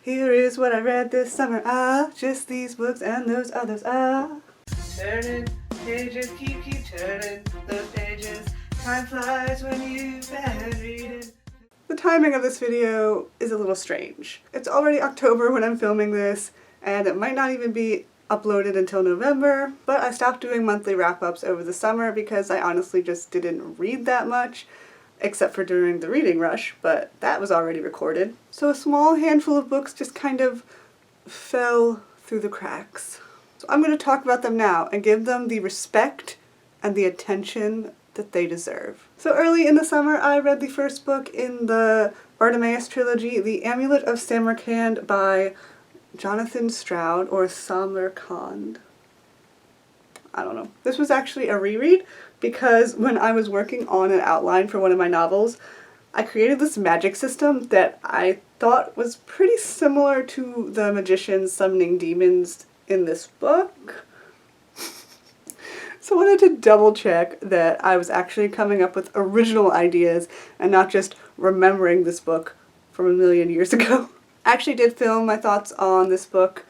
Here is what I read this summer. Just these books and those others. Turning pages, keep turning those pages. Time flies when you've been reading. The timing of this video is a little strange. It's already October when I'm filming this, and it might not even be uploaded until November, but I stopped doing monthly wrap-ups over the summer because I honestly just didn't read that much, except for during the reading rush, but that was already recorded. So a small handful of books just kind of fell through the cracks. So I'm going to talk about them now and give them the respect and the attention that they deserve. So early in the summer I read the first book in the Bartimaeus trilogy, The Amulet of Samarkand by Jonathan Stroud or Samarkand. I don't know. This was actually a reread because when I was working on an outline for one of my novels, I created this magic system that I thought was pretty similar to the magicians summoning demons in this book. So I wanted to double check that I was actually coming up with original ideas and not just remembering this book from a million years ago. I actually did film my thoughts on this book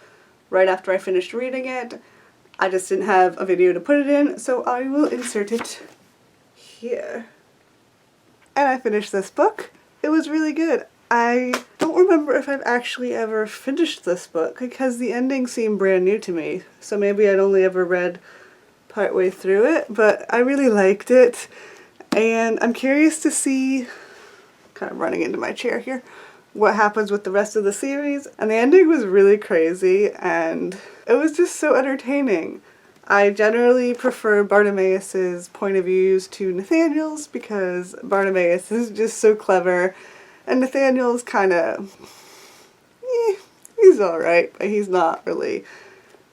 right after I finished reading it. I just didn't have a video to put it in, so I will insert it here. And I finished this book. It was really good. I don't remember if I've actually ever finished this book because the ending seemed brand new to me, so maybe I'd only ever read partway through it, but I really liked it, and I'm curious to see, kind of running into my chair here, what happens with the rest of the series. And the ending was really crazy and it was just so entertaining. I generally prefer Bartimaeus's point of views to Nathaniel's because Bartimaeus is just so clever and Nathaniel's kind of, he's alright, but he's not really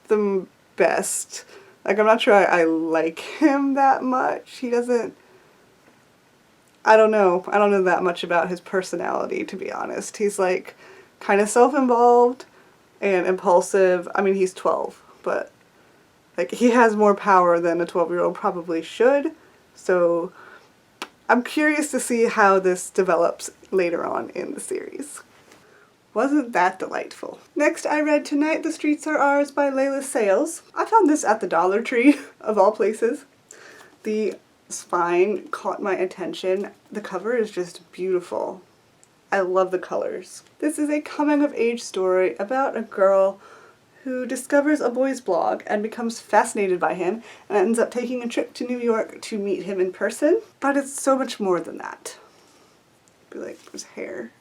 the best. Like, I'm not sure I like him that much. He doesn't, I don't know that much about his personality, to be honest. He's like kind of self-involved and impulsive. I mean, he's 12, but like he has more power than a 12-year-old probably should. So I'm curious to see how this develops later on in the series. Wasn't that delightful? Next, I read Tonight the Streets Are Ours by Layla Sales. I found this at the Dollar Tree, of all places. The spine caught my attention. The cover is just beautiful. I love the colors. This is a coming-of-age story about a girl who discovers a boy's blog and becomes fascinated by him and ends up taking a trip to New York to meet him in person. But it's so much more than that. Be like, there's hair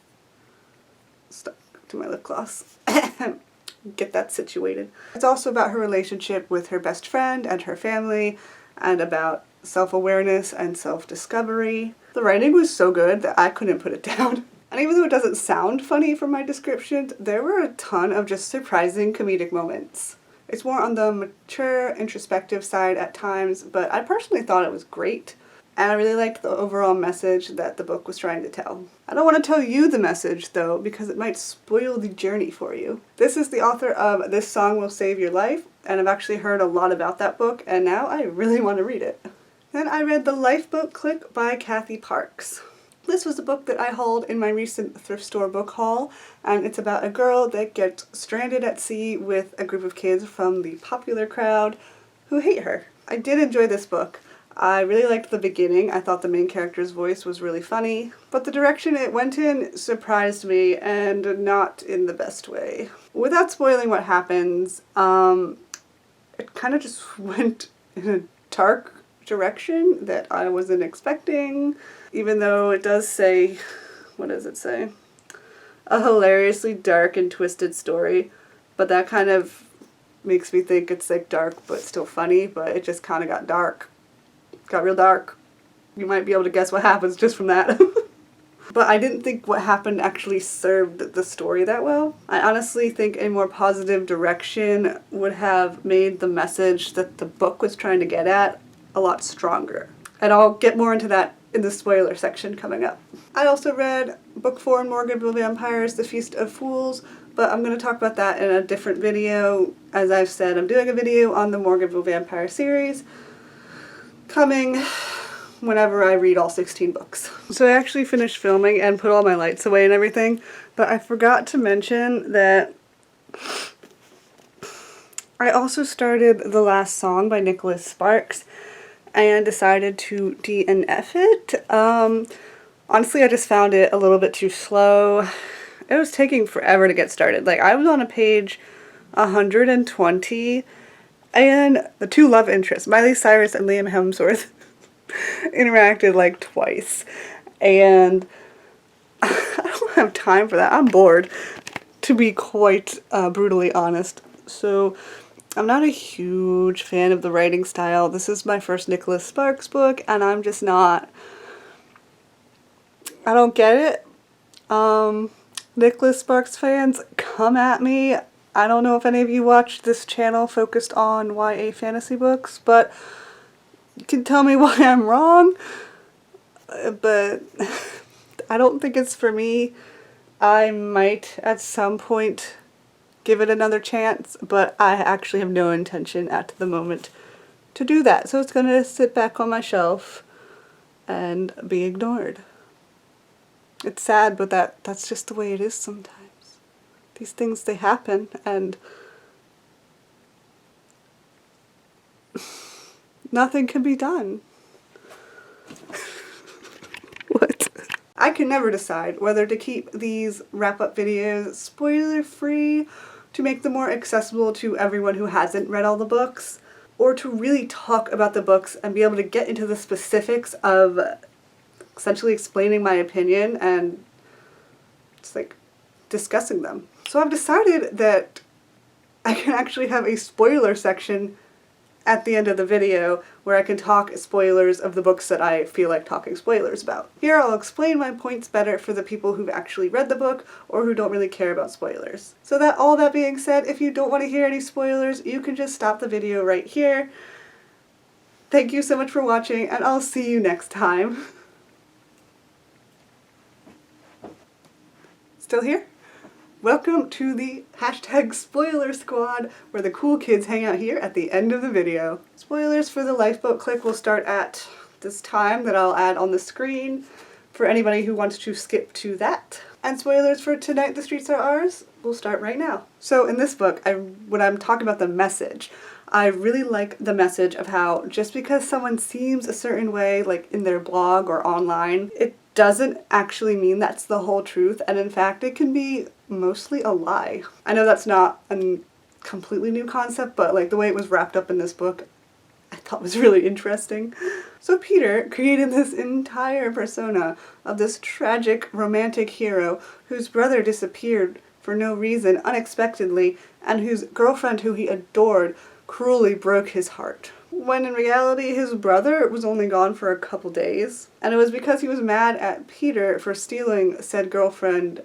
stuck to my lip gloss. Get that situated. It's also about her relationship with her best friend and her family, and about self-awareness and self-discovery. The writing was so good that I couldn't put it down. And even though it doesn't sound funny from my descriptions, there were a ton of just surprising comedic moments. It's more on the mature, introspective side at times, but I personally thought it was great. And I really liked the overall message that the book was trying to tell. I don't want to tell you the message, though, because it might spoil the journey for you. This is the author of This Song Will Save Your Life, and I've actually heard a lot about that book, and now I really want to read it. Then I read The Lifeboat Clique by Kathy Parks. This was a book that I hauled in my recent thrift store book haul, and it's about a girl that gets stranded at sea with a group of kids from the popular crowd who hate her. I did enjoy this book. I really liked the beginning. I thought the main character's voice was really funny, but the direction it went in surprised me, and not in the best way. Without spoiling what happens, it kind of just went in a dark direction that I wasn't expecting, even though it does say, what does it say? A hilariously dark and twisted story, but that kind of makes me think it's like dark but still funny, but it just kind of got dark. Got real dark. You might be able to guess what happens just from that. But I didn't think what happened actually served the story that well. I honestly think a more positive direction would have made the message that the book was trying to get at a lot stronger. And I'll get more into that in the spoiler section coming up. I also read Book 4 in Morganville Vampires, The Feast of Fools, but I'm going to talk about that in a different video. As I've said, I'm doing a video on the Morganville Vampire series, coming whenever I read all 16 books. So I actually finished filming and put all my lights away and everything, But I forgot to mention that I also started The Last Song by Nicholas Sparks and decided to DNF it. Honestly, I just found it a little bit too slow. It was taking forever to get started. Like, I was on a page 120, and the two love interests, Miley Cyrus and Liam Hemsworth, interacted like twice. And I don't have time for that. I'm bored, to be quite brutally honest. So I'm not a huge fan of the writing style. This is my first Nicholas Sparks book, and I'm just not... I don't get it. Nicholas Sparks fans, come at me. I don't know if any of you watch this channel focused on YA fantasy books, but you can tell me why I'm wrong. But I don't think it's for me. I might at some point give it another chance, but I actually have no intention at the moment to do that. So it's going to sit back on my shelf and be ignored. It's sad, but that's just the way it is sometimes. These things, they happen, and nothing can be done. What? I can never decide whether to keep these wrap-up videos spoiler-free to make them more accessible to everyone who hasn't read all the books, or to really talk about the books and be able to get into the specifics of essentially explaining my opinion and just like discussing them. So I've decided that I can actually have a spoiler section at the end of the video where I can talk spoilers of the books that I feel like talking spoilers about. Here I'll explain my points better for the people who've actually read the book or who don't really care about spoilers. So that all that being said, if you don't want to hear any spoilers, you can just stop the video right here. Thank you so much for watching, and I'll see you next time. Still here? Welcome to the hashtag spoiler squad, where the cool kids hang out here at the end of the video. Spoilers for the lifeboat click will start at this time that I'll add on the screen for anybody who wants to skip to that. And spoilers for Tonight the Streets Are Ours will start right now. So in this book, when I'm talking about the message, I really like the message of how just because someone seems a certain way, like in their blog or online, it doesn't actually mean that's the whole truth, and in fact it can be mostly a lie. I know that's not a completely new concept, but like the way it was wrapped up in this book I thought was really interesting. So Peter created this entire persona of this tragic romantic hero whose brother disappeared for no reason unexpectedly, and whose girlfriend who he adored cruelly broke his heart. When in reality his brother was only gone for a couple days, and it was because he was mad at Peter for stealing said girlfriend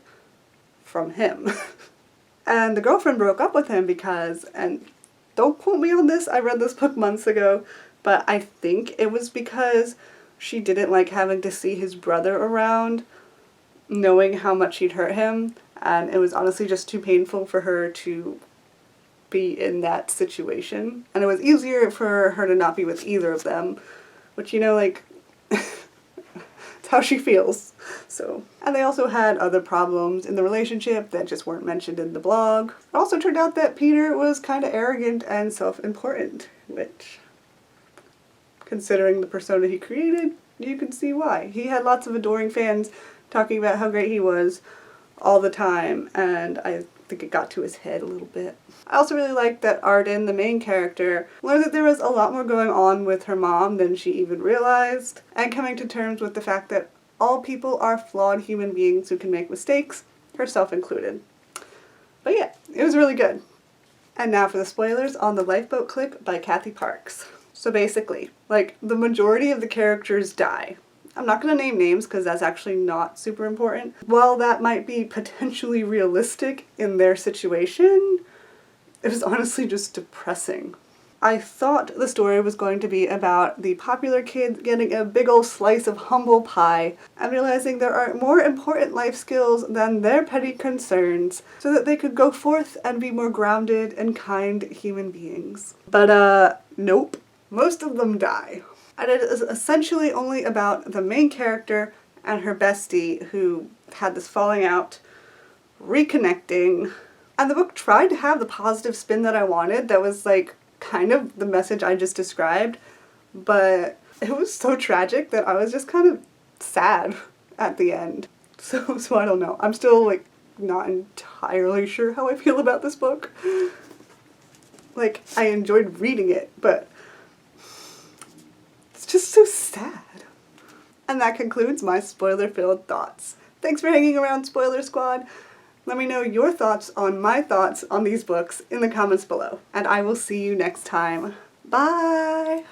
from him. And the girlfriend broke up with him because, and don't quote me on this, I read this book months ago, but I think it was because she didn't like having to see his brother around, knowing how much he'd hurt him, and it was honestly just too painful for her to be in that situation. And it was easier for her to not be with either of them, which, you know, like, it's how she feels. So, and they also had other problems in the relationship that just weren't mentioned in the blog. It also turned out that Peter was kind of arrogant and self-important, which, considering the persona he created, you can see why. He had lots of adoring fans talking about how great he was all the time, and I think it got to his head a little bit. I also really liked that Arden, the main character, learned that there was a lot more going on with her mom than she even realized, and coming to terms with the fact that all people are flawed human beings who can make mistakes, herself included. But yeah, it was really good. And now for the spoilers on The Lifeboat Click by Kathy Parks. So basically, like, the majority of the characters die. I'm not going to name names because that's actually not super important. While that might be potentially realistic in their situation, it was honestly just depressing. I thought the story was going to be about the popular kid getting a big old slice of humble pie and realizing there are more important life skills than their petty concerns so that they could go forth and be more grounded and kind human beings. But nope. Most of them die. And it is essentially only about the main character and her bestie who had this falling out reconnecting. And the book tried to have the positive spin that I wanted, that was like kind of the message I just described, but it was so tragic that I was just kind of sad at the end. So I don't know. I'm still like not entirely sure how I feel about this book. Like, I enjoyed reading it, but it's just so sad. And that concludes my spoiler-filled thoughts. Thanks for hanging around, Spoiler Squad. Let me know your thoughts on my thoughts on these books in the comments below, and I will see you next time. Bye!